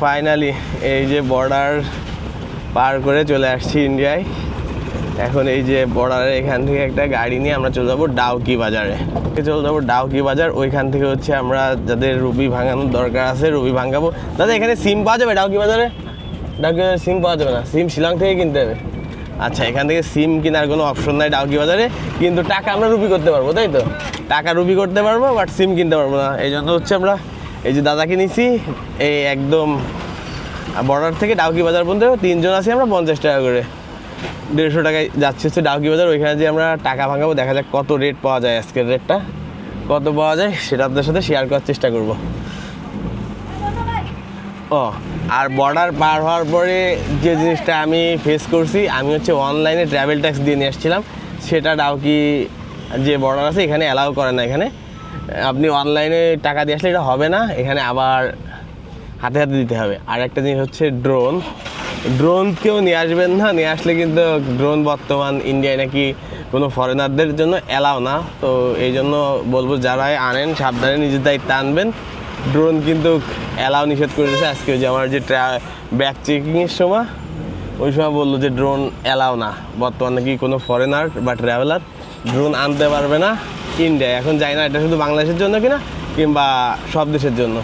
Finally এই যে border পার করে চলে আসছি ইন্ডিয়ায়। এখন এই যে বর্ডারে এখান থেকে একটা গাড়ি নিয়ে আমরা চলে যাবো ডাউকি বাজারে। চলে যাবো ডাউকি বাজার, ওইখান থেকে হচ্ছে আমরা যাদের রুবি ভাঙানোর দরকার আছে রুবি ভাঙাবো। দাদা এখানে সিম পাওয়া যাবে ডাউকি বাজারে? ডাউকি বাজারে সিম পাওয়া যাবে না, সিম শিলং থেকে কিনতে হবে। আচ্ছা, এখান থেকে সিম কেনার কোনো অপশন নাই ডাউকি বাজারে, কিন্তু টাকা আমরা রুবি করতে পারবো, তাই তো? টাকা রুবি করতে পারবো, বাট সিম কিনতে পারবো না। এই জন্য হচ্ছে আমরা এই যে দাদাকে নিছি, এই একদম বর্ডার থেকে ডাউকি বাজার পর্যন্ত 3 জন আছি আমরা, 50 টাকা করে, 150 টাকায় যাচ্ছে হচ্ছে ডাউকি বাজার। ওইখানে যে আমরা টাকা ভাঙাবো, দেখা যাক কত রেট পাওয়া যায়, আজকের রেটটা কত পাওয়া যায় সেটা আপনাদের সাথে শেয়ার করার চেষ্টা করব। ও আর বর্ডার পার হওয়ার পরে যে জিনিসটা আমি ফেস করছি, আমি হচ্ছে অনলাইনে ট্রাভেল ট্যাক্স দিয়ে নিয়ে আসছিলাম, সেটা ডাউকি যে বর্ডার আছে এখানে অ্যালাউ করে না। এখানে আপনি অনলাইনে টাকা দিয়ে আসলে এটা হবে না, এখানে আবার হাতে হাতে দিতে হবে। আর একটা জিনিস হচ্ছে ড্রোন কেউ নিয়ে আসবেন না, নিয়ে আসলে কিন্তু ড্রোন বর্তমান ইন্ডিয়ায় নাকি কোনো ফরেনারদের জন্য অ্যালাউ না। তো এই জন্য বলবো যারাই আনেন সাবধানে নিজের দায়িত্বে আনবেন। ড্রোন কিন্তু অ্যালাউ নিষেধ করে দিয়েছে আজকে, যে আমার যে ব্যাগ চেকিংয়ের সময় ওই সময় বললো যে ড্রোন অ্যালাউ না, বর্তমানে নাকি কোনো ফরেনার বা ট্রাভেলার ড্রোন আনতে পারবে না ইন্ডিয়ায়। এখন যাই না এটা শুধু বাংলাদেশের জন্য কিনা কিংবা সব দেশের জন্য।